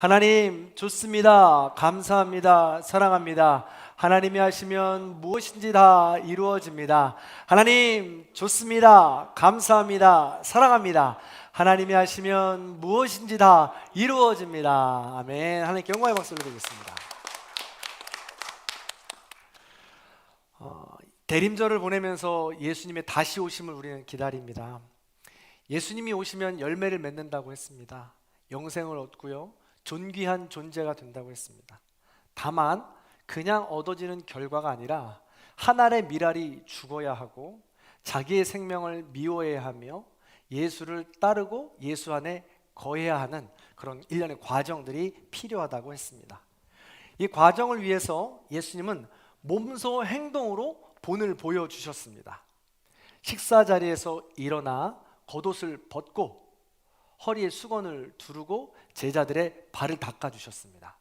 하나님 좋습니다. 감사합니다. 사랑합니다. 하나님이 하시면 무엇인지 다 이루어집니다. 하나님 좋습니다. 감사합니다. 사랑합니다. 하나님이 하시면 무엇인지 다 이루어집니다. 아멘. 하나님께 영광의 박수를 드리겠습니다. 대림절을 보내면서 예수님의 다시 오심을 우리는 기다립니다. 예수님이 오시면 열매를 맺는다고 했습니다. 영생을 얻고요, 존귀한 존재가 된다고 했습니다. 다만 그냥 얻어지는 결과가 아니라 한 알의 밀알이 죽어야 하고 자기의 생명을 미워해야 하며 예수를 따르고 예수 안에 거해야 하는 그런 일련의 과정들이 필요하다고 했습니다. 이 과정을 위해서 예수님은 몸소 행동으로 본을 보여주셨습니다. 식사 자리에서 일어나 겉옷을 벗고 허리에 수건을 두르고 제자들의 발을 닦아주셨습니다.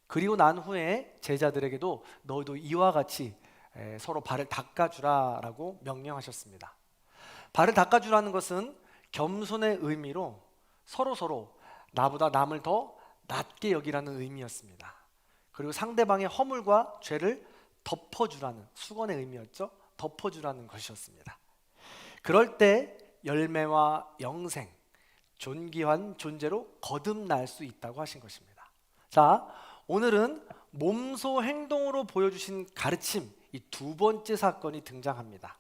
그리고 난 후에 제자들에게도 너희도 이와 같이 서로 발을 닦아주라라고 명령하셨습니다. 발을 닦아주라는 것은 겸손의 의미로 서로 나보다 남을 더 낮게 여기라는 의미였습니다. 그리고 상대방의 허물과 죄를 덮어주라는, 수건의 의미였죠. 덮어주라는 것이었습니다. 그럴 때 열매와 영생, 존귀한 존재로 거듭날 수 있다고 하신 것입니다. 자, 오늘은 몸소 행동으로 보여주신 가르침, 이 두 번째 사건이 등장합니다.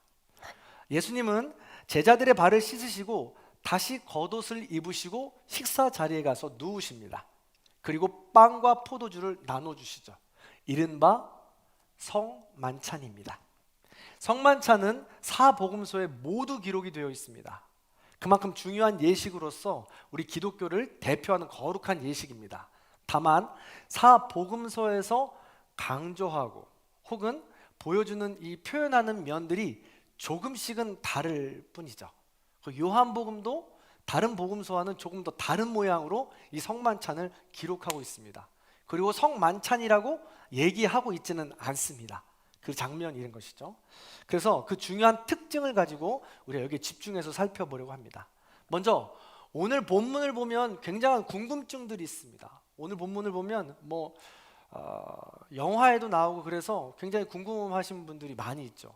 예수님은 제자들의 발을 씻으시고 다시 겉옷을 입으시고 식사 자리에 가서 누우십니다. 그리고 빵과 포도주를 나눠주시죠. 이른바 성만찬입니다. 성만찬은 사복음서에 모두 기록이 되어 있습니다. 그만큼 중요한 예식으로서 우리 기독교를 대표하는 거룩한 예식입니다. 다만 사복음서에서 강조하고 혹은 보여주는 이 표현하는 면들이 조금씩은 다를 뿐이죠. 요한복음도 다른 복음서와는 조금 더 다른 모양으로 이 성만찬을 기록하고 있습니다. 그리고 성만찬이라고 얘기하고 있지는 않습니다. 그 장면 이런 것이죠. 그래서 그 중요한 특징을 가지고 우리가 여기에 집중해서 살펴보려고 합니다. 먼저 오늘 본문을 보면 굉장한 궁금증들이 있습니다. 오늘 본문을 보면 영화에도 나오고 그래서 굉장히 궁금하신 분들이 많이 있죠.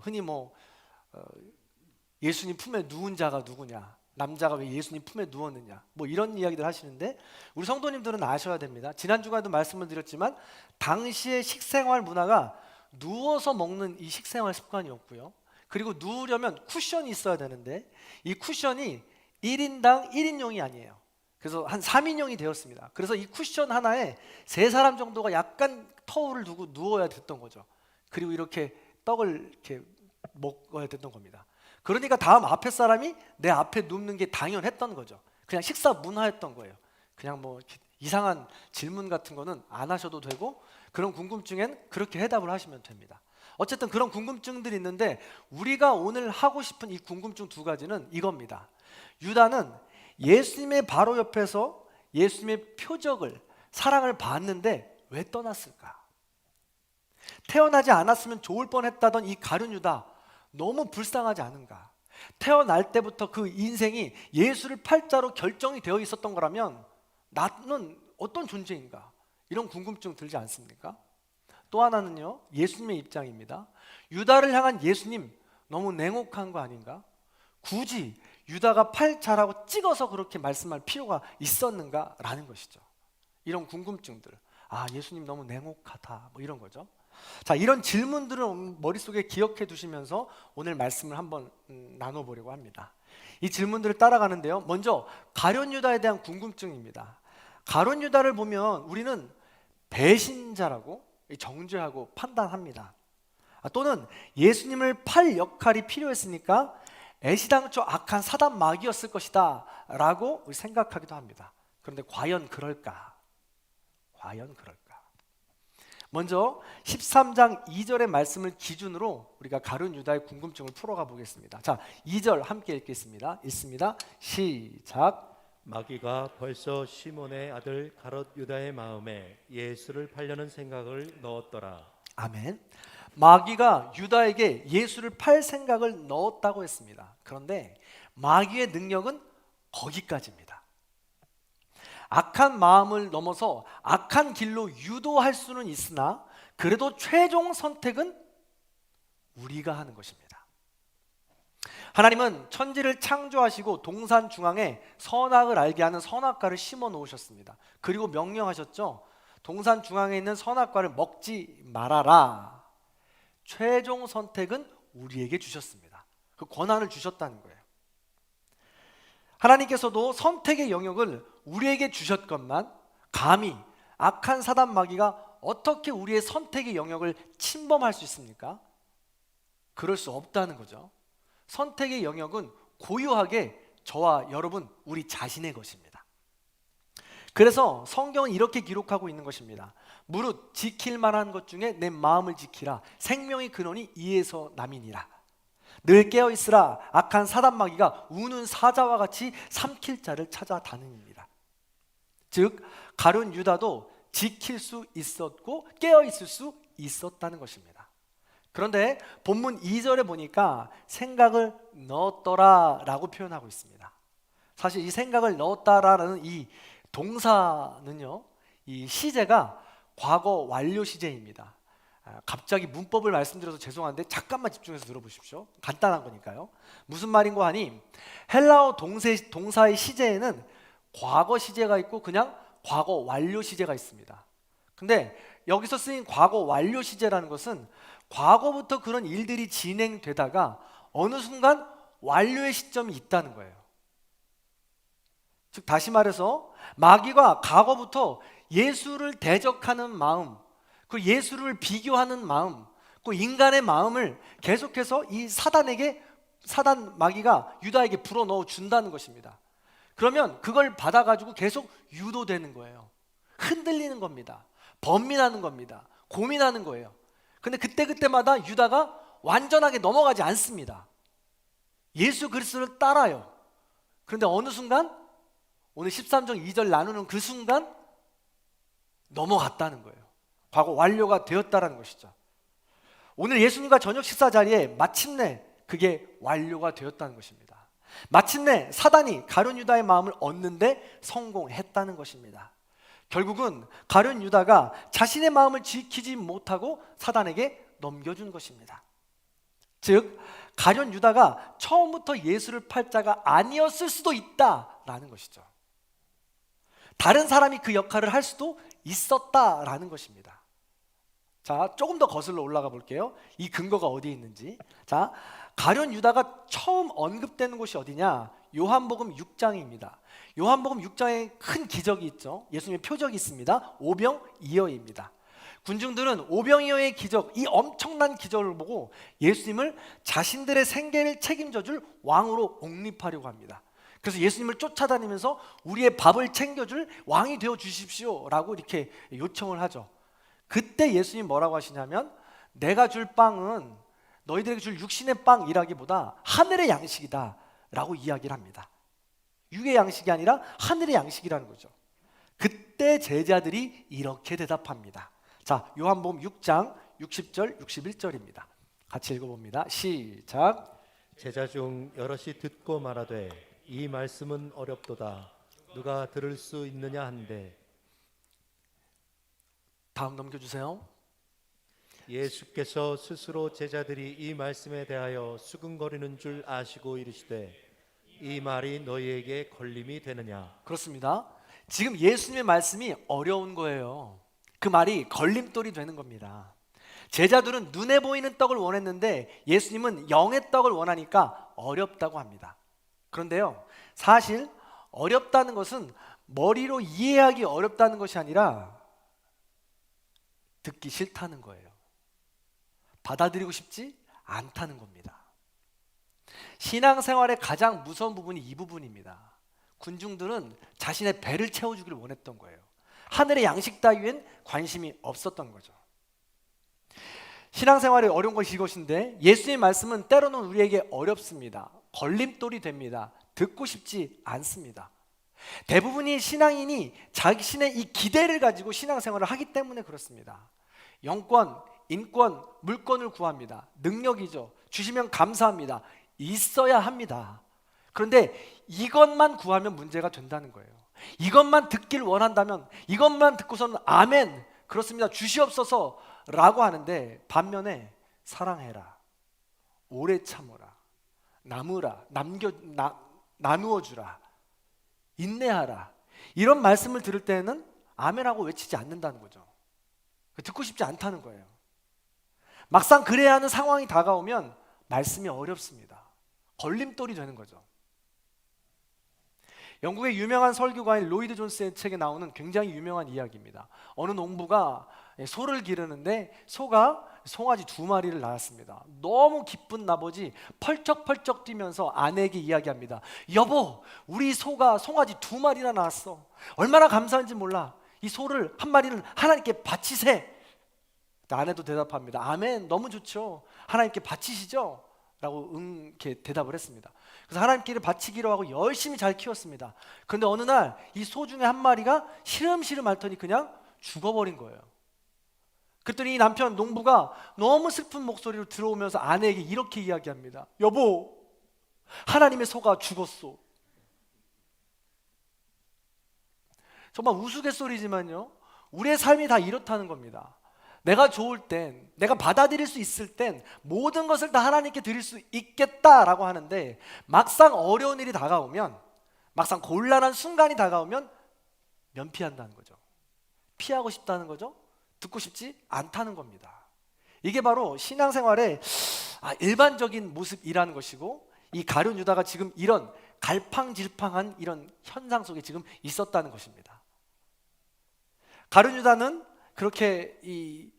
흔히 예수님 품에 누운 자가 누구냐, 남자가 왜 예수님 품에 누웠느냐, 이런 이야기들 하시는데 우리 성도님들은 아셔야 됩니다. 지난주간에도 말씀을 드렸지만 당시의 식생활 문화가 누워서 먹는 이 식생활 습관이었고요, 그리고 누우려면 쿠션이 있어야 되는데 이 쿠션이 1인당 1인용이 아니에요. 그래서 한 3인용이 되었습니다. 그래서 이 쿠션 하나에 3사람 정도가 약간 터울을 두고 누워야 됐던 거죠. 그리고 이렇게 떡을 이렇게 먹어야 됐던 겁니다. 그러니까 다음 앞에 사람이 내 앞에 눕는 게 당연했던 거죠. 그냥 식사 문화였던 거예요. 그냥 이상한 질문 같은 거는 안 하셔도 되고 그런 궁금증엔 그렇게 해답을 하시면 됩니다. 어쨌든 그런 궁금증들이 있는데 우리가 오늘 하고 싶은 이 궁금증 두 가지는 이겁니다. 유다는 예수님의 바로 옆에서 예수님의 표적을, 사랑을 봤는데 왜 떠났을까? 태어나지 않았으면 좋을 뻔했다던 이 가룟 유다, 너무 불쌍하지 않은가? 태어날 때부터 그 인생이 예수를 팔자로 결정이 되어 있었던 거라면 나는 어떤 존재인가? 이런 궁금증 들지 않습니까? 또 하나는요, 예수님의 입장입니다. 유다를 향한 예수님 너무 냉혹한 거 아닌가? 굳이 유다가 팔자라고 찍어서 그렇게 말씀할 필요가 있었는가? 라는 것이죠. 이런 궁금증들, 예수님 너무 냉혹하다, 이런 거죠. 자, 이런 질문들을 머릿속에 기억해 두시면서 오늘 말씀을 한번 나눠보려고 합니다. 이 질문들을 따라가는데요, 먼저 가룟 유다에 대한 궁금증입니다. 가룟 유다를 보면 우리는 배신자라고 정죄하고 판단합니다. 또는 예수님을 팔 역할이 필요했으니까 애시당초 악한 사단 마귀였을 것이다 라고 생각하기도 합니다. 그런데 과연 그럴까? 먼저 13장 2절의 말씀을 기준으로 우리가 가룟 유다의 궁금증을 풀어가 보겠습니다. 자, 2절 함께 읽겠습니다. 읽습니다. 시작. 마귀가 벌써 시몬의 아들 가롯 유다의 마음에 예수를 팔려는 생각을 넣었더라. 아멘. 마귀가 유다에게 예수를 팔 생각을 넣었다고 했습니다. 그런데 마귀의 능력은 거기까지입니다. 악한 마음을 넘어서 악한 길로 유도할 수는 있으나 그래도 최종 선택은 우리가 하는 것입니다. 하나님은 천지를 창조하시고 동산 중앙에 선악을 알게 하는 선악과를 심어 놓으셨습니다. 그리고 명령하셨죠. 동산 중앙에 있는 선악과를 먹지 말아라. 최종 선택은 우리에게 주셨습니다. 그 권한을 주셨다는 거예요. 하나님께서도 선택의 영역을 우리에게 주셨건만 감히 악한 사단 마귀가 어떻게 우리의 선택의 영역을 침범할 수 있습니까? 그럴 수 없다는 거죠. 선택의 영역은 고유하게 저와 여러분 우리 자신의 것입니다. 그래서 성경은 이렇게 기록하고 있는 것입니다. 무릇 지킬 만한 것 중에 내 마음을 지키라. 생명의 근원이 이에서 남이니라. 늘 깨어있으라. 악한 사단 마귀가 우는 사자와 같이 삼킬 자를 찾아다닙니다. 즉 가룟 유다도 지킬 수 있었고 깨어있을 수 있었다는 것입니다. 그런데 본문 2절에 보니까 생각을 넣었더라 라고 표현하고 있습니다. 사실 이 생각을 넣었다라는 이 동사는요, 이 시제가 과거 완료 시제입니다. 갑자기 문법을 말씀드려서 죄송한데 잠깐만 집중해서 들어보십시오. 간단한 거니까요. 무슨 말인고 하니 헬라어 동사의 시제에는 과거 시제가 있고 그냥 과거 완료 시제가 있습니다. 근데 여기서 쓰인 과거 완료 시제라는 것은 과거부터 그런 일들이 진행되다가 어느 순간 완료의 시점이 있다는 거예요. 즉 다시 말해서 마귀가 과거부터 예수를 대적하는 마음, 그 예수를 비교하는 마음, 그 인간의 마음을 계속해서 이 사단 마귀가 유다에게 불어넣어 준다는 것입니다. 그러면 그걸 받아가지고 계속 유도되는 거예요. 흔들리는 겁니다. 번민하는 겁니다. 고민하는 거예요. 근데 그때마다 유다가 완전하게 넘어가지 않습니다. 예수 그리스도를 따라요. 그런데 어느 순간 오늘 13장 2절 나누는 그 순간 넘어갔다는 거예요. 과거 완료가 되었다는 것이죠. 오늘 예수님과 저녁 식사 자리에 마침내 그게 완료가 되었다는 것입니다. 마침내 사단이 가룟 유다의 마음을 얻는데 성공했다는 것입니다. 결국은 가룟 유다가 자신의 마음을 지키지 못하고 사단에게 넘겨준 것입니다. 즉 가룟 유다가 처음부터 예수를 팔 자가 아니었을 수도 있다라는 것이죠. 다른 사람이 그 역할을 할 수도 있었다라는 것입니다. 자, 조금 더 거슬러 올라가 볼게요. 이 근거가 어디에 있는지. 자, 가룟 유다가 처음 언급되는 곳이 어디냐? 요한복음 6장입니다. 요한복음 6장에 큰 기적이 있죠. 예수님의 표적이 있습니다. 오병이어입니다. 군중들은 오병이어의 기적, 이 엄청난 기적을 보고 예수님을 자신들의 생계를 책임져 줄 왕으로 옹립하려고 합니다. 그래서 예수님을 쫓아다니면서 우리의 밥을 챙겨줄 왕이 되어 주십시오 라고 이렇게 요청을 하죠. 그때 예수님 뭐라고 하시냐면 내가 줄 빵은 너희들에게 줄 육신의 빵이라기보다 하늘의 양식이다 라고 이야기를 합니다. 육의 양식이 아니라 하늘의 양식이라는 거죠. 그때 제자들이 이렇게 대답합니다. 자, 요한복음 6장 60절 61절입니다. 같이 읽어봅니다. 시작. 제자 중 여럿이 듣고 말하되 이 말씀은 어렵도다. 누가 들을 수 있느냐 한데. 다음 넘겨주세요. 예수께서 스스로 제자들이 이 말씀에 대하여 수근거리는 줄 아시고 이르시되 이 말이 너희에게 걸림이 되느냐. 그렇습니다. 지금 예수님의 말씀이 어려운 거예요. 그 말이 걸림돌이 되는 겁니다. 제자들은 눈에 보이는 떡을 원했는데 예수님은 영의 떡을 원하니까 어렵다고 합니다. 그런데요, 사실 어렵다는 것은 머리로 이해하기 어렵다는 것이 아니라 듣기 싫다는 거예요. 받아들이고 싶지 않다는 겁니다. 신앙생활의 가장 무서운 부분이 이 부분입니다. 군중들은 자신의 배를 채워주기를 원했던 거예요. 하늘의 양식 따위엔 관심이 없었던 거죠. 신앙생활에 어려운 것이 이것인데 예수님의 말씀은 때로는 우리에게 어렵습니다. 걸림돌이 됩니다. 듣고 싶지 않습니다. 대부분의 신앙인이 자신의 이 기대를 가지고 신앙생활을 하기 때문에 그렇습니다. 영권, 인권, 물권을 구합니다. 능력이죠. 주시면 감사합니다. 있어야 합니다. 그런데 이것만 구하면 문제가 된다는 거예요. 이것만 듣길 원한다면 이것만 듣고서는 아멘 그렇습니다 주시옵소서 라고 하는데 반면에 사랑해라, 오래 참어라, 나누어 주라, 인내하라 이런 말씀을 들을 때는 아멘하고 외치지 않는다는 거죠. 듣고 싶지 않다는 거예요. 막상 그래야 하는 상황이 다가오면 말씀이 어렵습니다. 걸림돌이 되는 거죠. 영국의 유명한 설교가인 로이드 존스의 책에 나오는 굉장히 유명한 이야기입니다. 어느 농부가 소를 기르는데 소가 송아지 2마리를 낳았습니다. 너무 기쁜 나머지 펄쩍펄쩍 뛰면서 아내에게 이야기합니다. 여보, 우리 소가 송아지 2마리나 낳았어. 얼마나 감사한지 몰라. 이 소를 한 마리는 하나님께 바치세. 아내도 대답합니다. 아멘, 너무 좋죠. 하나님께 바치시죠? 라고 이렇게 대답을 했습니다. 그래서 하나님께 바치기로 하고 열심히 잘 키웠습니다. 그런데 어느 날 이 소 중에 한 마리가 시름시름 앓더니 그냥 죽어버린 거예요. 그랬더니 이 남편 농부가 너무 슬픈 목소리로 들어오면서 아내에게 이렇게 이야기합니다. 여보, 하나님의 소가 죽었소. 정말 우스갯소리지만요, 우리의 삶이 다 이렇다는 겁니다. 내가 좋을 땐, 내가 받아들일 수 있을 땐 모든 것을 다 하나님께 드릴 수 있겠다라고 하는데 막상 어려운 일이 다가오면, 막상 곤란한 순간이 다가오면 면피한다는 거죠. 피하고 싶다는 거죠. 듣고 싶지 않다는 겁니다. 이게 바로 신앙생활의 일반적인 모습이라는 것이고, 이 가룟 유다가 지금 이런 갈팡질팡한 이런 현상 속에 지금 있었다는 것입니다. 가룟 유다는 그렇게 이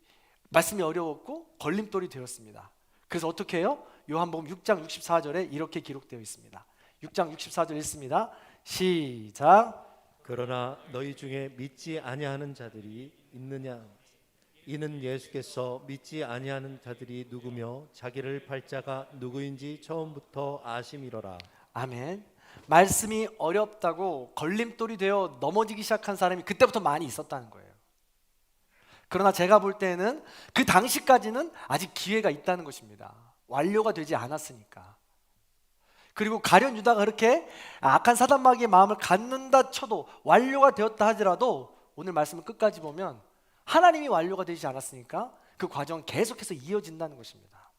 말씀이 어려웠고 걸림돌이 되었습니다. 그래서 어떻게 해요? 요한복음 6장 64절에 이렇게 기록되어 있습니다. 6장 64절 읽습니다. 시작. 그러나 너희 중에 믿지 아니하는 자들이 있느냐? 이는 예수께서 믿지 아니하는 자들이 누구며 자기를 팔자가 누구인지 처음부터 아심이로라. 아멘. 말씀이 어렵다고 걸림돌이 되어 넘어지기 시작한 사람이 그때부터 많이 있었다는 거예요. 그러나 제가 볼 때는 그 당시까지는 아직 기회가 있다는 것입니다. 완료가 되지 않았으니까. 그리고 가룟 유다가 그렇게 악한 사단마귀의 마음을 갖는다 쳐도, 완료가 되었다 하더라도 오늘 말씀을 끝까지 보면 하나님이 완료가 되지 않았으니까 그 과정은 계속해서 이어진다는 것입니다.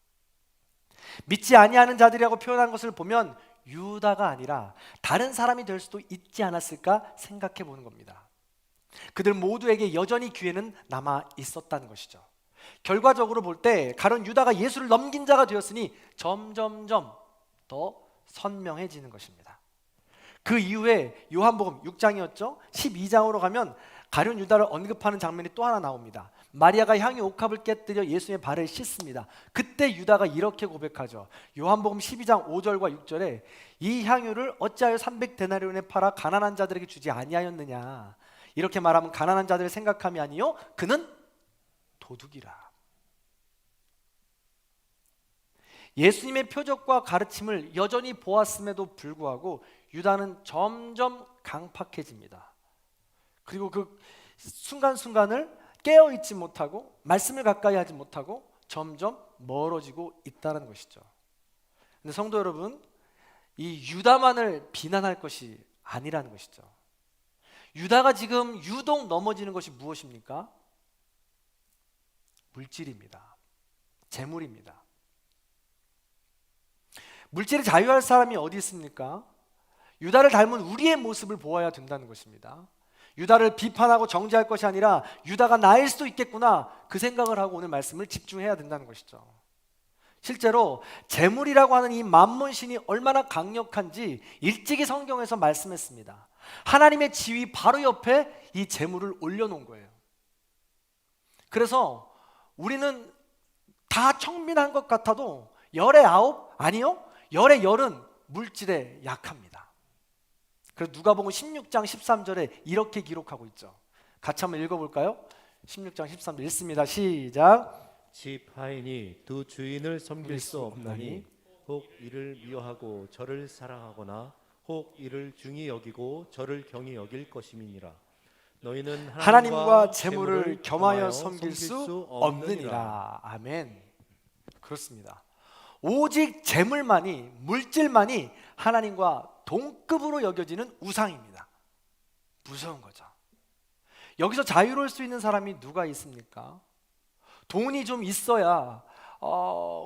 믿지 아니하는 자들이라고 표현한 것을 보면 유다가 아니라 다른 사람이 될 수도 있지 않았을까 생각해 보는 겁니다. 그들 모두에게 여전히 기회는 남아 있었다는 것이죠. 결과적으로 볼 때 가룟 유다가 예수를 넘긴 자가 되었으니 점점점 더 선명해지는 것입니다. 그 이후에 요한복음 6장이었죠. 12장으로 가면 가룟 유다를 언급하는 장면이 또 하나 나옵니다. 마리아가 향유 옥합을 깨뜨려 예수의 발을 씻습니다. 그때 유다가 이렇게 고백하죠. 요한복음 12장 5절과 6절에 이 향유를 어찌하여 300데나리온에 팔아 가난한 자들에게 주지 아니하였느냐. 이렇게 말하면 가난한 자들을 생각함이 아니요 그는 도둑이라. 예수님의 표적과 가르침을 여전히 보았음에도 불구하고 유다는 점점 강팍해집니다. 그리고 그 순간순간을 깨어있지 못하고 말씀을 가까이 하지 못하고 점점 멀어지고 있다는 것이죠. 근데 성도 여러분, 이 유다만을 비난할 것이 아니라는 것이죠. 유다가 지금 유독 넘어지는 것이 무엇입니까? 물질입니다. 재물입니다. 물질을 자유할 사람이 어디 있습니까? 유다를 닮은 우리의 모습을 보아야 된다는 것입니다. 유다를 비판하고 정죄할 것이 아니라 유다가 나일 수도 있겠구나, 그 생각을 하고 오늘 말씀을 집중해야 된다는 것이죠. 실제로 재물이라고 하는 이 만몬신이 얼마나 강력한지 일찍이 성경에서 말씀했습니다. 하나님의 지위 바로 옆에 이 재물을 올려놓은 거예요. 그래서 우리는 다 청민한 것 같아도 열의 9, 아니요, 열의 10은 물질에 약합니다. 그래서 누가복음 16장 13절에 이렇게 기록하고 있죠. 같이 한번 읽어볼까요? 16장 13절 읽습니다. 시작. 집 하인이 두 주인을 섬길 수 없나니 혹 이를 미워하고 저를 사랑하거나 혹 이를 중히 여기고 저를 경히 여길 것임이니라. 너희는 하나님과 재물을 겸하여 섬길 수 없느니라. 아멘. 그렇습니다. 오직 재물만이, 물질만이 하나님과 동급으로 여겨지는 우상입니다. 무서운 거죠. 여기서 자유로울 수 있는 사람이 누가 있습니까? 돈이 좀 있어야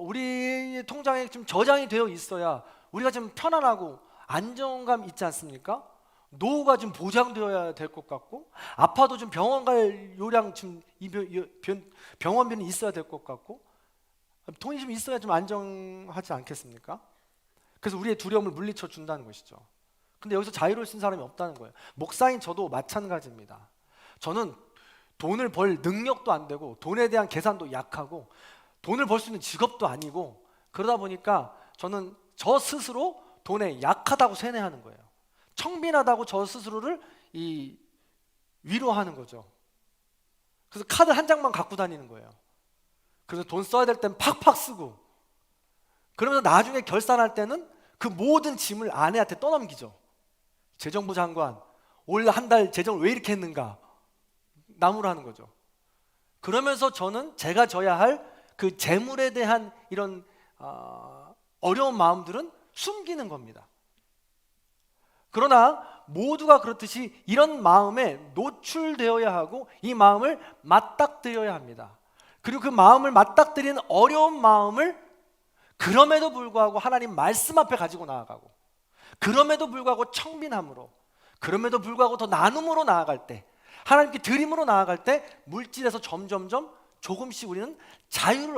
우리 통장에 좀 저장이 되어 있어야 우리가 좀 편안하고 안정감 있지 않습니까? 노후가 좀 보장되어야 될 것 같고, 아파도 좀 병원 갈 요량 좀 병원비는 있어야 될 것 같고, 돈이 좀 있어야 좀 안정하지 않겠습니까? 그래서 우리의 두려움을 물리쳐 준다는 것이죠. 근데 여기서 자유로울 수 있는 사람이 없다는 거예요. 목사인 저도 마찬가지입니다. 저는 돈을 벌 능력도 안 되고 돈에 대한 계산도 약하고 돈을 벌 수 있는 직업도 아니고, 그러다 보니까 저는 저 스스로 돈에 약하다고 세뇌하는 거예요. 청빈하다고 저 스스로를 위로하는 거죠. 그래서 카드 한 장만 갖고 다니는 거예요. 그래서 돈 써야 될 땐 팍팍 쓰고, 그러면서 나중에 결산할 때는 그 모든 짐을 아내한테 떠넘기죠. 재정부 장관, 올 한 달 재정을 왜 이렇게 했는가 나무라 하는 거죠. 그러면서 저는 제가 져야 할 그 재물에 대한 이런 어려운 마음들은 숨기는 겁니다. 그러나 모두가 그렇듯이 이런 마음에 노출되어야 하고 이 마음을 맞닥뜨려야 합니다. 그리고 그 마음을 맞닥뜨리는 어려운 마음을 그럼에도 불구하고 하나님 말씀 앞에 가지고 나아가고, 그럼에도 불구하고 청빈함으로, 그럼에도 불구하고 더 나눔으로 나아갈 때, 하나님께 드림으로 나아갈 때 물질에서 점점점 조금씩 우리는 자유를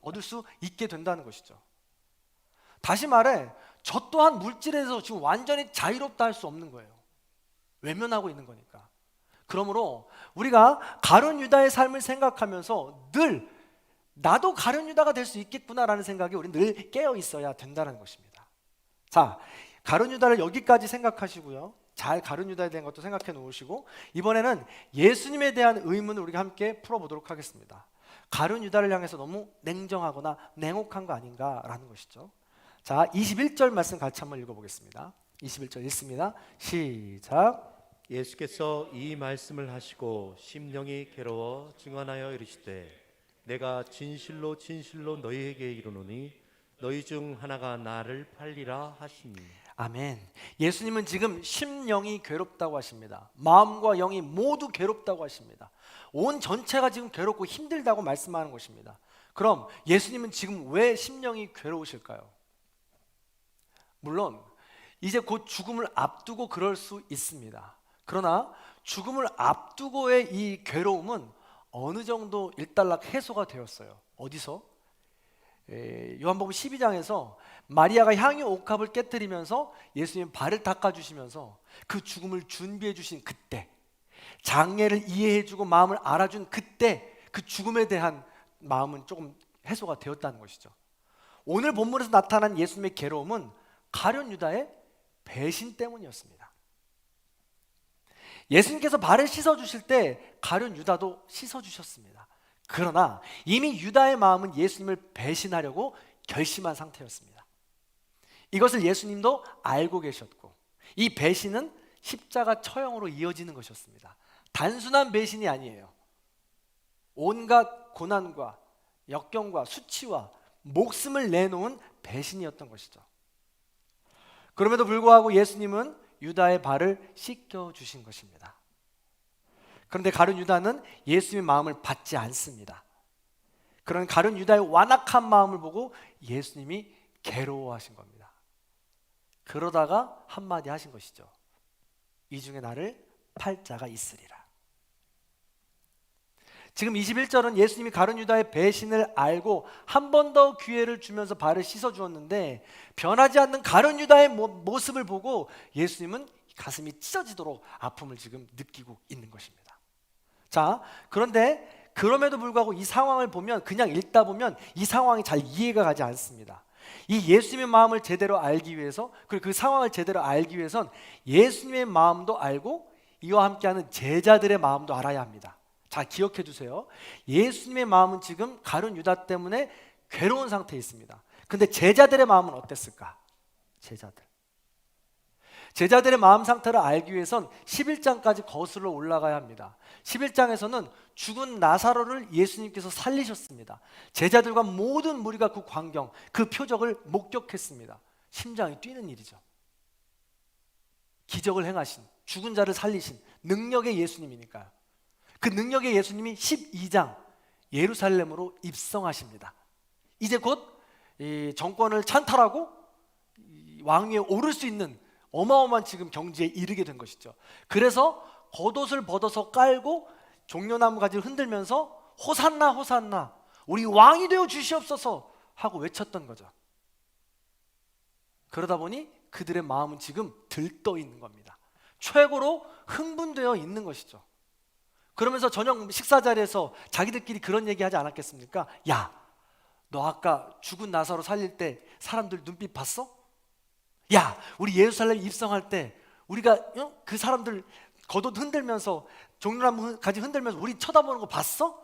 얻을 수 있게 된다는 것이죠. 다시 말해, 저 또한 물질에서 지금 완전히 자유롭다 할 수 없는 거예요. 외면하고 있는 거니까. 그러므로 우리가 가룟 유다의 삶을 생각하면서 늘 나도 가룟 유다가 될 수 있겠구나라는 생각이 우리 늘 깨어 있어야 된다는 것입니다. 자, 가룟 유다를 여기까지 생각하시고요. 잘 가룟 유다에 대한 것도 생각해 놓으시고, 이번에는 예수님에 대한 의문을 우리가 함께 풀어보도록 하겠습니다. 가룟 유다를 향해서 너무 냉정하거나 냉혹한 거 아닌가라는 것이죠. 자, 21절 말씀 같이 한번 읽어보겠습니다. 21절 읽습니다. 시작. 예수께서 이 말씀을 하시고 심령이 괴로워 증언하여 이르시되 내가 진실로 진실로 너희에게 이르노니 너희 중 하나가 나를 팔리라 하시니. 아멘. 예수님은 지금 심령이 괴롭다고 하십니다. 마음과 영이 모두 괴롭다고 하십니다. 온 전체가 지금 괴롭고 힘들다고 말씀하는 것입니다. 그럼 예수님은 지금 왜 심령이 괴로우실까요? 물론 이제 곧 죽음을 앞두고 그럴 수 있습니다. 그러나 죽음을 앞두고의 이 괴로움은 어느 정도 일단락 해소가 되었어요. 어디서? 요한복음 12장에서 마리아가 향유 옥합을 깨뜨리면서 예수님 발을 닦아주시면서 그 죽음을 준비해 주신 그때, 장애를 이해해주고 마음을 알아준 그때, 그 죽음에 대한 마음은 조금 해소가 되었다는 것이죠. 오늘 본문에서 나타난 예수님의 괴로움은 가룟 유다의 배신 때문이었습니다. 예수님께서 발을 씻어주실 때 가룟 유다도 씻어주셨습니다. 그러나 이미 유다의 마음은 예수님을 배신하려고 결심한 상태였습니다. 이것을 예수님도 알고 계셨고, 이 배신은 십자가 처형으로 이어지는 것이었습니다. 단순한 배신이 아니에요. 온갖 고난과 역경과 수치와 목숨을 내놓은 배신이었던 것이죠. 그럼에도 불구하고 예수님은 유다의 발을 씻겨주신 것입니다. 그런데 가룟 유다는 예수님의 마음을 받지 않습니다. 그런 가룟 유다의 완악한 마음을 보고 예수님이 괴로워하신 겁니다. 그러다가 한마디 하신 것이죠. 이 중에 나를 팔 자가 있으리라. 지금 21절은 예수님이 가룟 유다의 배신을 알고 한 번 더 기회를 주면서 발을 씻어주었는데, 변하지 않는 가룟 유다의 모습을 보고 예수님은 가슴이 찢어지도록 아픔을 지금 느끼고 있는 것입니다. 자, 그런데 그럼에도 불구하고 이 상황을 보면, 그냥 읽다 보면 이 상황이 잘 이해가 가지 않습니다. 이 예수님의 마음을 제대로 알기 위해서, 그리고 그 상황을 제대로 알기 위해선 예수님의 마음도 알고 이와 함께하는 제자들의 마음도 알아야 합니다. 자, 기억해 두세요. 예수님의 마음은 지금 가룟 유다 때문에 괴로운 상태에 있습니다. 근데 제자들의 마음은 어땠을까? 제자들의 마음 상태를 알기 위해선 11장까지 거슬러 올라가야 합니다. 11장에서는 죽은 나사로를 예수님께서 살리셨습니다. 제자들과 모든 무리가 그 광경, 그 표적을 목격했습니다. 심장이 뛰는 일이죠. 기적을 행하신, 죽은 자를 살리신, 능력의 예수님이니까. 그 능력의 예수님이 12장 예루살렘으로 입성하십니다. 이제 곧 이 정권을 찬탈하고 이 왕위에 오를 수 있는 어마어마한 지금 경지에 이르게 된 것이죠. 그래서 겉옷을 벗어서 깔고 종려나무 가지를 흔들면서 호산나 호산나 우리 왕이 되어 주시옵소서 하고 외쳤던 거죠. 그러다 보니 그들의 마음은 지금 들떠 있는 겁니다. 최고로 흥분되어 있는 것이죠. 그러면서 저녁 식사 자리에서 자기들끼리 그런 얘기 하지 않았겠습니까? 야, 너 아까 죽은 나사로 살릴 때 사람들 눈빛 봤어? 야, 우리 예루살렘 입성할 때 우리가 그 사람들 겉옷 흔들면서 종려나무 가지 흔들면서 우리 쳐다보는 거 봤어?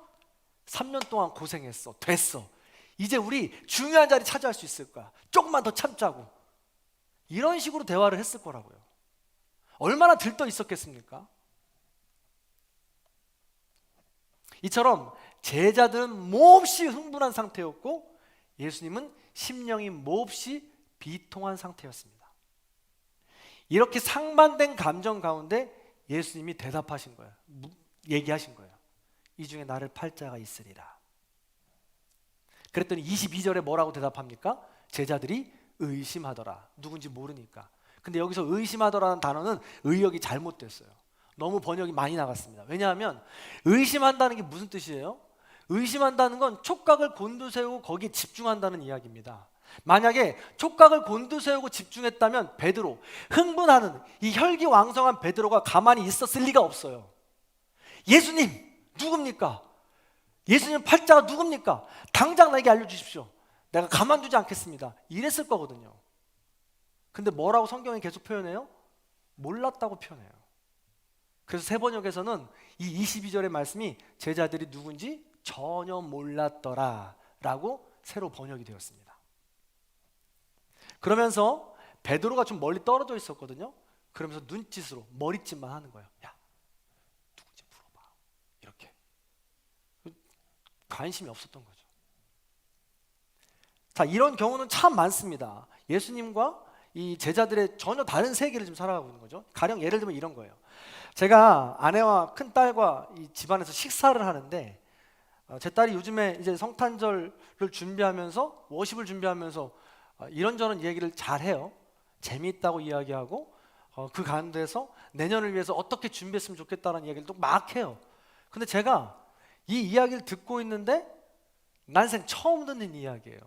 3년 동안 고생했어. 됐어. 이제 우리 중요한 자리 차지할 수 있을 거야. 조금만 더 참자고. 이런 식으로 대화를 했을 거라고요. 얼마나 들떠 있었겠습니까? 이처럼 제자들은 몹시 흥분한 상태였고 예수님은 심령이 몹시 비통한 상태였습니다. 이렇게 상반된 감정 가운데 예수님이 대답하신 거예요. 얘기하신 거예요. 이 중에 나를 팔 자가 있으리라. 그랬더니 22절에 뭐라고 대답합니까? 제자들이 의심하더라. 누군지 모르니까. 근데 여기서 의심하더라는 단어는 의역이 잘못됐어요. 너무 번역이 많이 나갔습니다. 왜냐하면 의심한다는 게 무슨 뜻이에요? 의심한다는 건 촉각을 곤두세우고 거기에 집중한다는 이야기입니다. 만약에 촉각을 곤두세우고 집중했다면 베드로, 흥분하는 이 혈기왕성한 베드로가 가만히 있었을 리가 없어요. 예수님 누굽니까? 예수님 팔자가 누굽니까? 당장 나에게 알려주십시오. 내가 가만두지 않겠습니다. 이랬을 거거든요. 근데 뭐라고 성경이 계속 표현해요? 몰랐다고 표현해요. 그래서 세 번역에서는 이 22절의 말씀이 제자들이 누군지 전혀 몰랐더라 라고 새로 번역이 되었습니다. 그러면서 베드로가 좀 멀리 떨어져 있었거든요. 그러면서 눈짓으로 머리짓만 하는 거예요. 야, 누군지 물어봐. 이렇게. 관심이 없었던 거죠. 자, 이런 경우는 참 많습니다. 예수님과 이 제자들의 전혀 다른 세계를 지금 살아가고 있는 거죠. 가령 예를 들면 이런 거예요. 제가 아내와 큰 딸과 이 집안에서 식사를 하는데 제 딸이 요즘에 이제 성탄절을 준비하면서 워십을 준비하면서 이런저런 얘기를 잘 해요. 재미있다고 이야기하고 그 가운데서 내년을 위해서 어떻게 준비했으면 좋겠다는 이야기를 또 막 해요. 근데 제가 이 이야기를 듣고 있는데 난생 처음 듣는 이야기예요.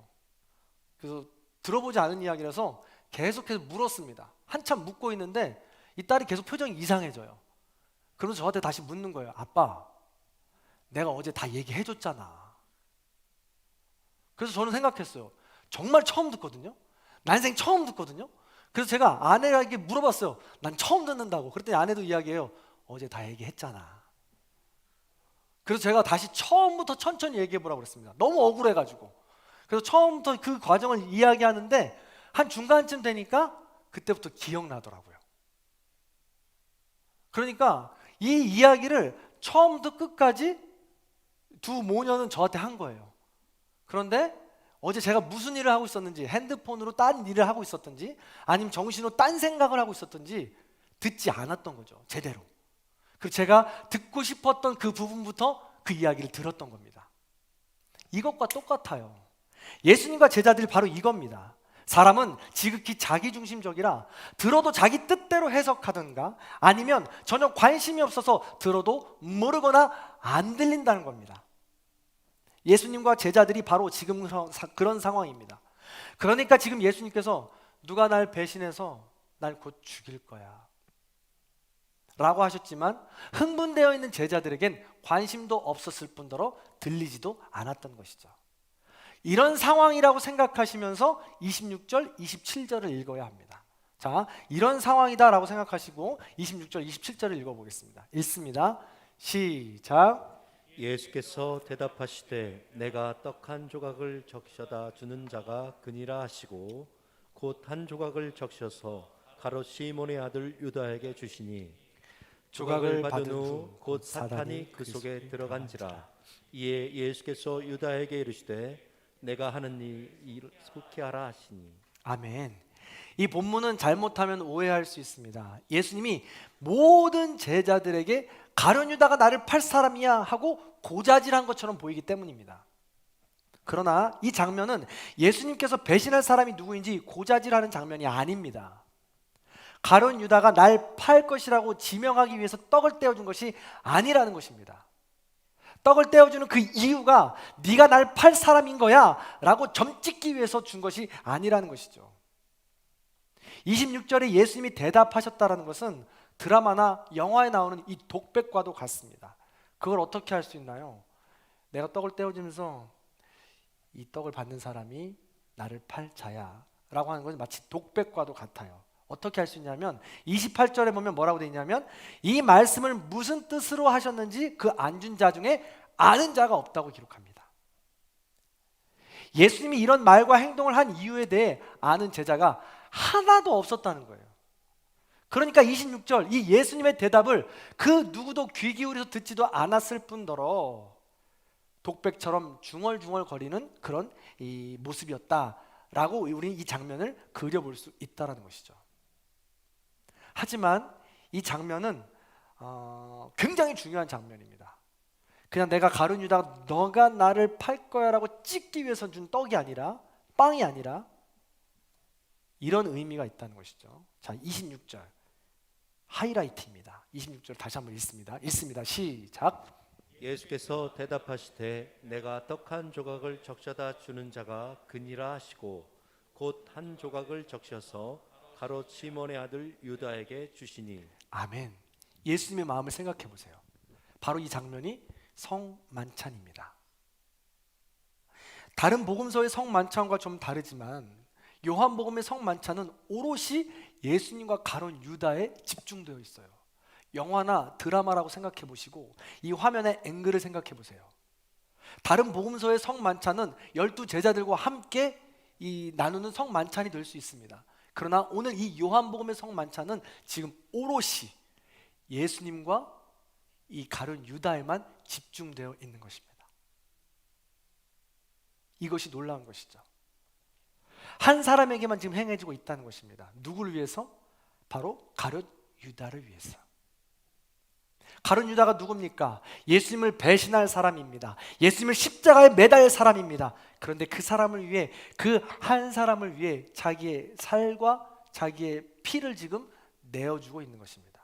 그래서 들어보지 않은 이야기라서 계속해서 물었습니다. 한참 묻고 있는데 이 딸이 계속 표정이 이상해져요. 그러면서 저한테 다시 묻는 거예요. 아빠, 내가 어제 다 얘기해줬잖아. 그래서 저는 생각했어요. 정말 처음 듣거든요. 난생 처음 듣거든요. 그래서 제가 아내에게 물어봤어요. 난 처음 듣는다고. 그랬더니 아내도 이야기해요. 어제 다 얘기했잖아. 그래서 제가 다시 처음부터 천천히 얘기해보라고 그랬습니다. 너무 억울해가지고. 그래서 처음부터 그 과정을 이야기하는데 한 중간쯤 되니까 그때부터 기억나더라고요. 그러니까 이 이야기를 처음부터 끝까지 두 모녀는 저한테 한 거예요. 그런데 어제 제가 무슨 일을 하고 있었는지, 핸드폰으로 딴 일을 하고 있었든지 아니면 정신으로 딴 생각을 하고 있었든지 듣지 않았던 거죠. 제대로. 그리고 제가 듣고 싶었던 그 부분부터 그 이야기를 들었던 겁니다. 이것과 똑같아요. 예수님과 제자들이 바로 이겁니다. 사람은 지극히 자기중심적이라 들어도 자기 뜻대로 해석하든가 아니면 전혀 관심이 없어서 들어도 모르거나 안 들린다는 겁니다. 예수님과 제자들이 바로 지금 그런 상황입니다. 그러니까 지금 예수님께서 누가 날 배신해서 날 곧 죽일 거야 라고 하셨지만 흥분되어 있는 제자들에겐 관심도 없었을 뿐더러 들리지도 않았던 것이죠. 이런 상황이라고 생각하시면서 26절, 27절을 읽어야 합니다. 자, 이런 상황이다라고 생각하시고 26절, 27절을 읽어보겠습니다. 읽습니다. 시작. 예수께서 대답하시되 내가 떡 한 조각을 적셔다 주는 자가 그니라 하시고 곧 한 조각을 적셔서 가롯 시몬의 아들 유다에게 주시니 조각을 받은 후 곧 사탄이 그 속에 들어간지라. 이에 예수께서 유다에게 이르시되 내가 하는 일 속히 하라 하시니. 아멘. 이 본문은 잘못하면 오해할 수 있습니다. 예수님이 모든 제자들에게 가룟 유다가 나를 팔 사람이야 하고 고자질한 것처럼 보이기 때문입니다. 그러나 이 장면은 예수님께서 배신할 사람이 누구인지 고자질하는 장면이 아닙니다. 가룟 유다가 날 팔 것이라고 지명하기 위해서 떡을 떼어준 것이 아니라는 것입니다. 떡을 떼어주는 그 이유가 네가 날 팔 사람인 거야 라고 점찍기 위해서 준 것이 아니라는 것이죠. 26절에 예수님이 대답하셨다는 것은 드라마나 영화에 나오는 이 독백과도 같습니다. 그걸 어떻게 할 수 있나요? 내가 떡을 떼어주면서 이 떡을 받는 사람이 나를 팔 자야 라고 하는 것은 마치 독백과도 같아요. 어떻게 할 수 있냐면 28절에 보면 뭐라고 되어 있냐면 이 말씀을 무슨 뜻으로 하셨는지 그 안 준 자 중에 아는 자가 없다고 기록합니다. 예수님이 이런 말과 행동을 한 이유에 대해 아는 제자가 하나도 없었다는 거예요. 그러니까 26절 이 예수님의 대답을 그 누구도 귀 기울여서 듣지도 않았을 뿐더러 독백처럼 중얼중얼 거리는 그런 이 모습이었다라고 우리는 이 장면을 그려볼 수 있다는 것이죠. 하지만 이 장면은 굉장히 중요한 장면입니다. 그냥 내가 가룟 유다가 너가 나를 팔 거야 라고 찍기 위해서 준 떡이 아니라 빵이 아니라 이런 의미가 있다는 것이죠. 자, 26절 하이라이트입니다. 26절 다시 한번 읽습니다. 시작. 예수께서 대답하시되 내가 떡 한 조각을 적셔다 주는 자가 그니라 하시고 곧 한 조각을 적셔서 가롯 시몬의 아들 유다에게 주시니. 아멘. 예수님의 마음을 생각해 보세요. 바로 이 장면이 성만찬입니다. 다른 복음서의 성만찬과 좀 다르지만 요한복음의 성만찬은 오롯이 예수님과 가룟 유다에 집중되어 있어요. 영화나 드라마라고 생각해 보시고 이 화면의 앵글을 생각해 보세요. 다른 복음서의 성만찬은 12 제자들과 함께 나누는 성만찬이 될 수 있습니다. 그러나 오늘 이 요한복음의 성만찬은 지금 오롯이 예수님과 이 가룟 유다에만 집중되어 있는 것입니다. 이것이 놀라운 것이죠. 한 사람에게만 지금 행해지고 있다는 것입니다. 누구를 위해서? 바로 가룟 유다를 위해서. 가룟 유다가 누굽니까? 예수님을 배신할 사람입니다. 예수님을 십자가에 매달 사람입니다. 그런데 그 사람을 위해, 그 한 사람을 위해 자기의 살과 자기의 피를 지금 내어주고 있는 것입니다.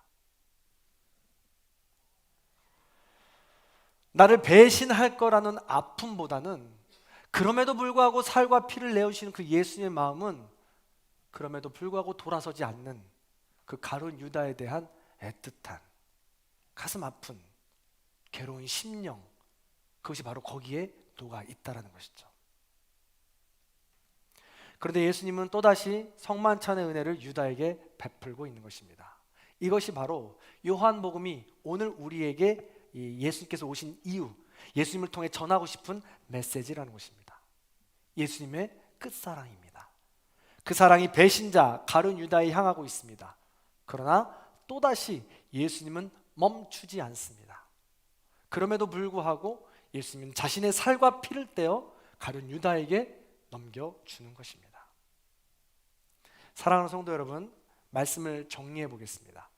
나를 배신할 거라는 아픔보다는 그럼에도 불구하고 살과 피를 내어주시는 그 예수님의 마음은 그럼에도 불구하고 돌아서지 않는 그 가룟 유다에 대한 애틋한 가슴 아픈 괴로운 심령, 그것이 바로 거기에 녹아 있다라는 것이죠. 그런데 예수님은 또다시 성만찬의 은혜를 유다에게 베풀고 있는 것입니다. 이것이 바로 요한복음이 오늘 우리에게 예수님께서 오신 이유, 예수님을 통해 전하고 싶은 메시지라는 것입니다. 예수님의 끝사랑입니다. 그 사랑이 배신자 가룟 유다에 향하고 있습니다. 그러나 또다시 예수님은 멈추지 않습니다. 그럼에도 불구하고 예수님은 자신의 살과 피를 떼어 가룟 유다에게 넘겨주는 것입니다. 사랑하는 성도 여러분, 말씀을 정리해 보겠습니다.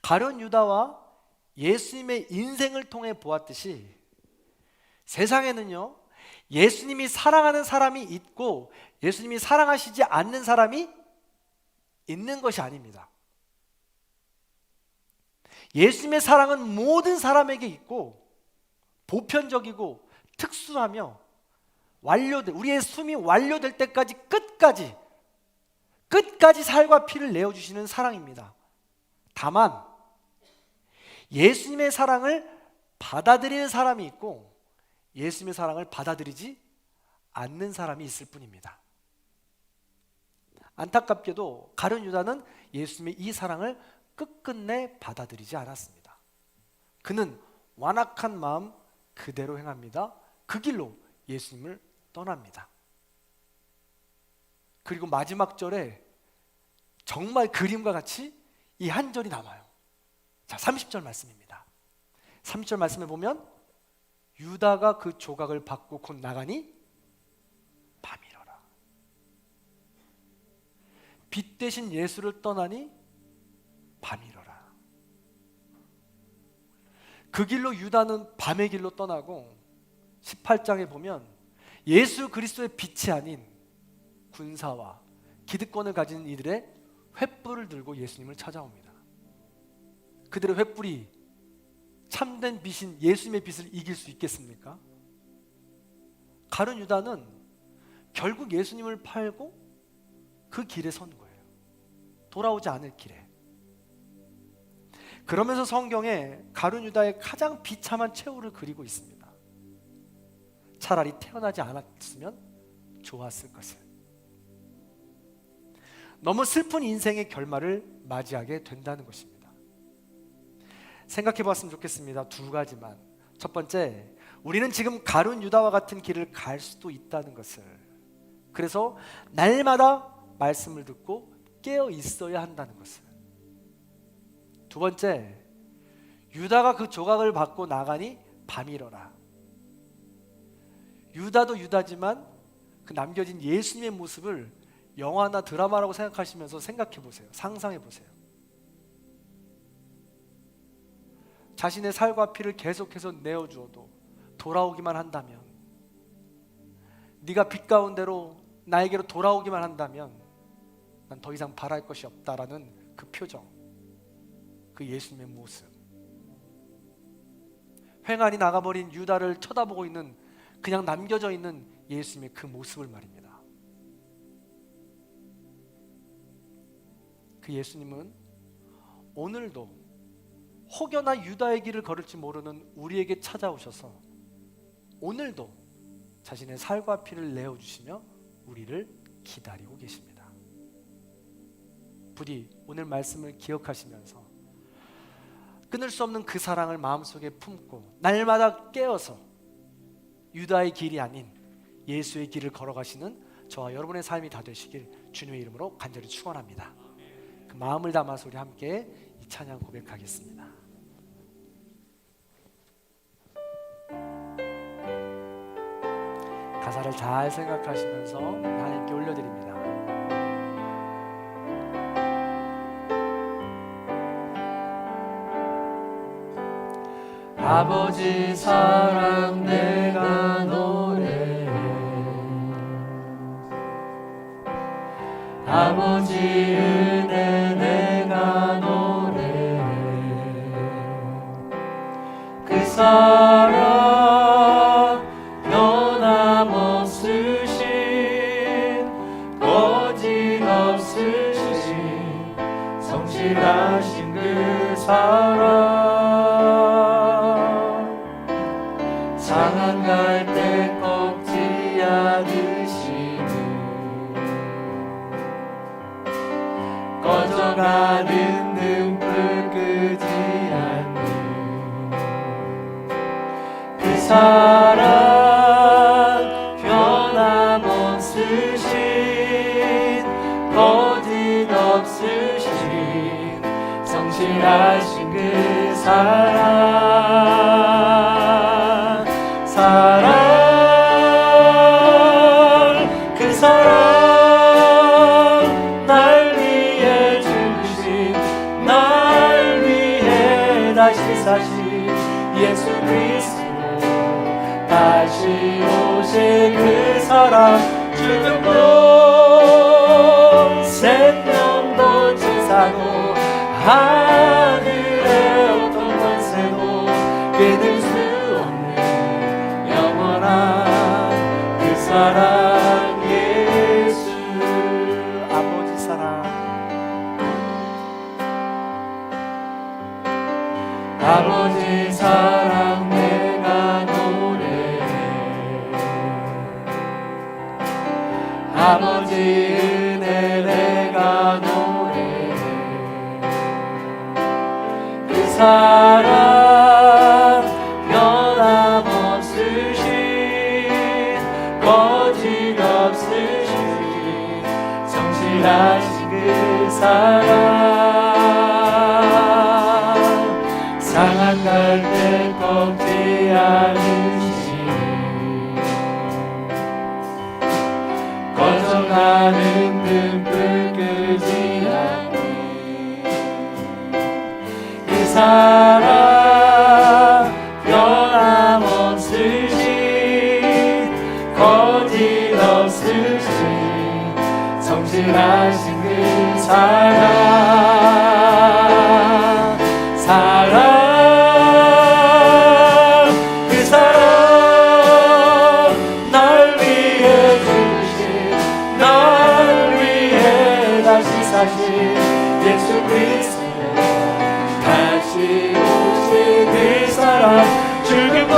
가룟 유다와 예수님의 인생을 통해 보았듯이 세상에는요, 예수님이 사랑하는 사람이 있고 예수님이 사랑하시지 않는 사람이 있는 것이 아닙니다. 예수님의 사랑은 모든 사람에게 있고 보편적이고 특수하며 우리의 숨이 완료될 때까지 끝까지 살과 피를 내어주시는 사랑입니다. 다만 예수님의 사랑을 받아들이는 사람이 있고 예수님의 사랑을 받아들이지 않는 사람이 있을 뿐입니다. 안타깝게도 가룟 유다는 예수님의 이 사랑을 끝끝내 받아들이지 않았습니다. 그는 완악한 마음 그대로 행합니다. 그 길로 예수님을 떠납니다. 그리고 마지막 절에 정말 그림과 같이 이 한 절이 남아요. 자, 30절 말씀입니다. 30절 말씀을 보면 유다가 그 조각을 받고 곧 나가니 밤이러라. 빛 대신 예수를 떠나니 밤이 이러라. 그 길로 유다는 밤의 길로 떠나고 18장에 보면 예수 그리스도의 빛이 아닌 군사와 기득권을 가진 이들의 횃불을 들고 예수님을 찾아옵니다. 그들의 횃불이 참된 빛인 예수님의 빛을 이길 수 있겠습니까? 가룟 유다는 결국 예수님을 팔고 그 길에 선 거예요. 돌아오지 않을 길에. 그러면서 성경에 가룟 유다의 가장 비참한 최후를 그리고 있습니다. 차라리 태어나지 않았으면 좋았을 것을. 너무 슬픈 인생의 결말을 맞이하게 된다는 것입니다. 생각해 봤으면 좋겠습니다. 두 가지만. 첫 번째, 우리는 지금 가룟 유다와 같은 길을 갈 수도 있다는 것을. 그래서 날마다 말씀을 듣고 깨어 있어야 한다는 것을. 두 번째, 유다가 그 조각을 받고 나가니 밤이 일어나. 유다도 유다지만 그 남겨진 예수님의 모습을 영화나 드라마라고 생각하시면서 생각해 보세요. 상상해 보세요. 자신의 살과 피를 계속해서 내어주어도 돌아오기만 한다면, 네가 빛 가운데로 나에게로 돌아오기만 한다면 난 더 이상 바랄 것이 없다라는 그 표정, 그 예수님의 모습. 횡하니 나가버린 유다를 쳐다보고 있는, 그냥 남겨져 있는 예수님의 그 모습을 말입니다. 그 예수님은 오늘도 혹여나 유다의 길을 걸을지 모르는 우리에게 찾아오셔서 오늘도 자신의 살과 피를 내어주시며 우리를 기다리고 계십니다. 부디 오늘 말씀을 기억하시면서 끊을 수 없는 그 사랑을 마음속에 품고 날마다 깨어서 유다의 길이 아닌 예수의 길을 걸어가시는 저와 여러분의 삶이 다 되시길 주님의 이름으로 간절히 축원합니다. 그 마음을 담아서 우리 함께 이 찬양 고백하겠습니다. 가사를 잘 생각하시면서 하나님께 올려드립니다. 아버지 사랑 내가 노래해, 아버지 은혜 내가 노래해, 그 사랑 변함없으신 거짓없으신 성실하신 그 사랑, 상한 갈대 꺾지 않으시는, 꺼져가는 등불 끄지 않는 그 사랑, 변함없으신 거짓없으신 성실하신 그 사랑, 사랑, 그 사랑 날 위해 죽으신, 날 위해 다시 사신 예수 그리스도, 다시 오실 그 사랑, 죽음도 생명도 천사도 하늘의 어떤 권세도 깨들 수 없는 영원한 그 사랑, 예수 아버지 사랑, 아버지 사랑 내가 노래해, 아버지 은혜 내가 노래해, 그 사랑 변함없으신 거짓없으신 성실하신 그 사랑, 상한 갈대 꺾지 않으신, 꺼져가는 등불 끄지 사랑 변함없으신 거짓 없으신 성실하신 그 사랑 그 사랑 날 위해 주신 날 위해 다시 사신 예수 그리스도 다시 오신 그 사랑 죽음도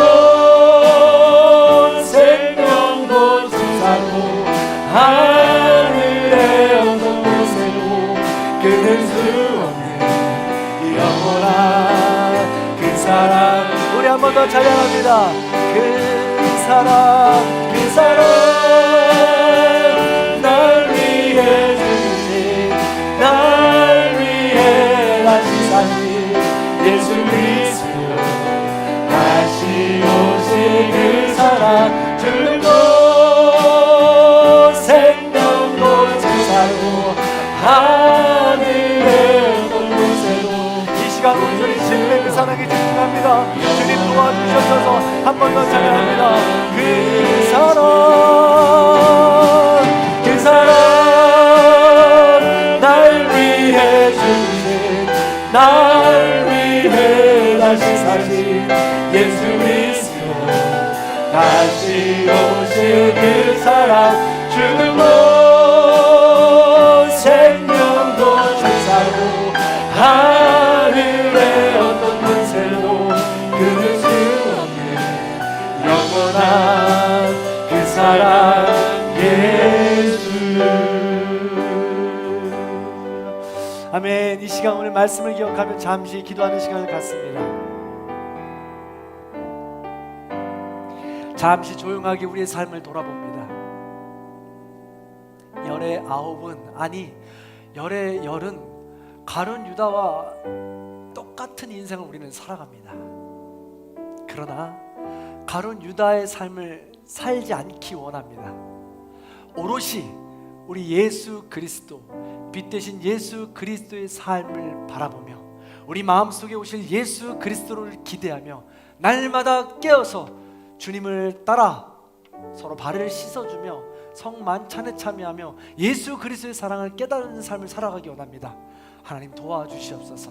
생명도 주사고 하늘의 어떤 곳에도 끊을 수 없는 영원한 그 사랑 우리 한 번 더 찬양합니다. 그 사랑 날 위해 주신 날 위해 다시 사신 예수 그리스도 다시 오신 그 사랑 죽음도 생명도 제사로 하늘의 어떤 곳에도 이 시간 온전히 주님의 그 사랑에 집중합니다. 주님 도와주셔서 한 번 더 찬양합니다. 그 사랑 날 위해 주신 날 위해 다시 사신 예수 그리스도 다시 오신 그 사랑 죽음도 생명도 주사로 하늘의 어떤 권세도 끊을 수 없는 영원한 그 사랑 예수. 아멘. 이 시간 오늘 말씀을 기억하며 잠시 기도하는 시간을 갖습니다. 잠시 조용하게 우리의 삶을 돌아봅니다. 열의 아홉은 아니 열의 열은 가룟 유다와 똑같은 인생을 우리는 살아갑니다. 그러나 가룟 유다의 삶을 살지 않기 원합니다. 오롯이 우리 예수 그리스도 빛 대신 예수 그리스도의 삶을 바라보며 우리 마음속에 오실 예수 그리스도를 기대하며 날마다 깨어서 주님을 따라 서로 발을 씻어주며 성만찬에 참여하며 예수 그리스도의 사랑을 깨달은 삶을 살아가기 원합니다. 하나님 도와주시옵소서.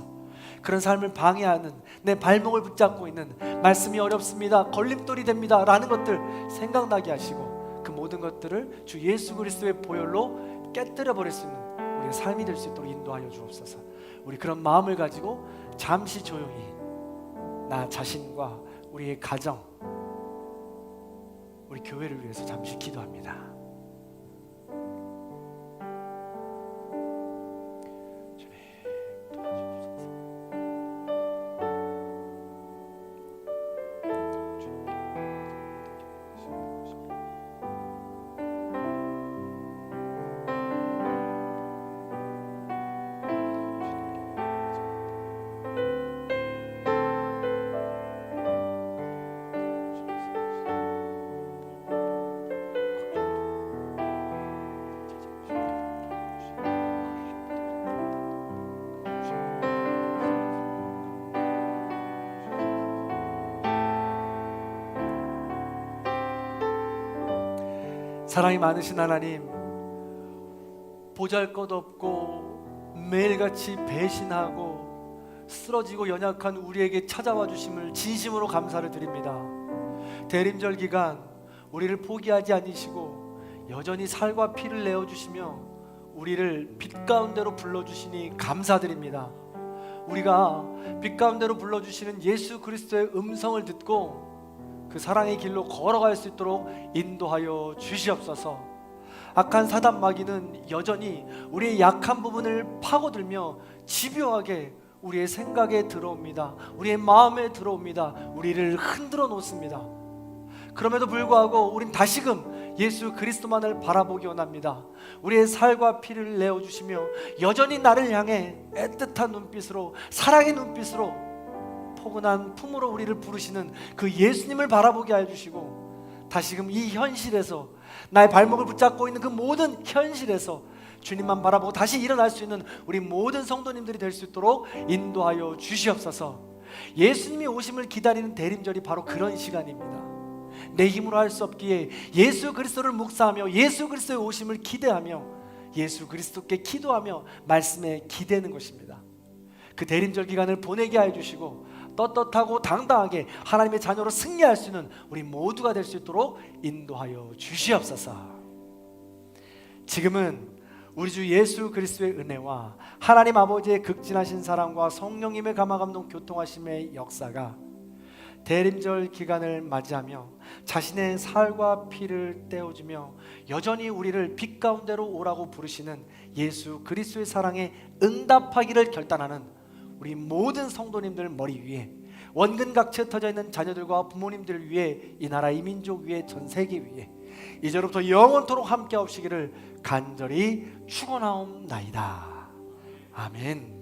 그런 삶을 방해하는 내 발목을 붙잡고 있는 말씀이 어렵습니다, 걸림돌이 됩니다 라는 것들 생각나게 하시고 그 모든 것들을 주 예수 그리스도의 보혈로 깨뜨려 버릴 수 있는 우리의 삶이 될 수 있도록 인도하여 주옵소서. 우리 그런 마음을 가지고 잠시 조용히 나 자신과 우리의 가정, 우리 교회를 위해서 잠시 기도합니다. 주님 도와주옵소서. 사랑이 많으신 하나님, 보잘것없고 매일같이 배신하고 쓰러지고 연약한 우리에게 찾아와 주심을 진심으로 감사를 드립니다. 대림절 기간 우리를 포기하지 않으시고 여전히 살과 피를 내어주시며 우리를 빛 가운데로 불러주시니 감사드립니다. 우리가 빛 가운데로 불러주시는 예수 그리스도의 음성을 듣고 그 사랑의 길로 걸어갈 수 있도록 인도하여 주시옵소서. 악한 사단 마귀는 여전히 우리의 약한 부분을 파고들며 집요하게 우리의 생각에 들어옵니다. 우리의 마음에 들어옵니다. 우리를 흔들어 놓습니다. 그럼에도 불구하고 우린 다시금 예수 그리스도만을 바라보기 원합니다. 우리의 살과 피를 내어주시며 여전히 나를 향해 애틋한 눈빛으로, 사랑의 눈빛으로, 포근한 품으로 우리를 부르시는 그 예수님을 바라보게 해주시고, 다시금 이 현실에서 나의 발목을 붙잡고 있는 그 모든 현실에서 주님만 바라보고 다시 일어날 수 있는 우리 모든 성도님들이 될 수 있도록 인도하여 주시옵소서. 예수님이 오심을 기다리는 대림절이 바로 그런 시간입니다. 내 힘으로 할 수 없기에 예수 그리스도를 묵상하며 예수 그리스도의 오심을 기대하며 예수 그리스도께 기도하며 말씀에 기대는 것입니다. 그 대림절 기간을 보내게 하여 주시고 떳떳하고 당당하게 하나님의 자녀로 승리할 수 있는 우리 모두가 될 수 있도록 인도하여 주시옵소서. 지금은 우리 주 예수 그리스도의 은혜와 하나님 아버지의 극진하신 사랑과 성령님의 감화감동 교통하심의 역사가 대림절 기간을 맞이하며 자신의 살과 피를 떼어주며 여전히 우리를 빛 가운데로 오라고 부르시는 예수 그리스도의 사랑에 응답하기를 결단하는 우리 모든 성도님들 머리 위에, 원근각처에 터져 있는 자녀들과 부모님들 위에, 이 나라 이 민족 위에, 전 세계 위에 이제로부터 영원토록 함께 하시기를 간절히 축원하옵나이다. 아멘.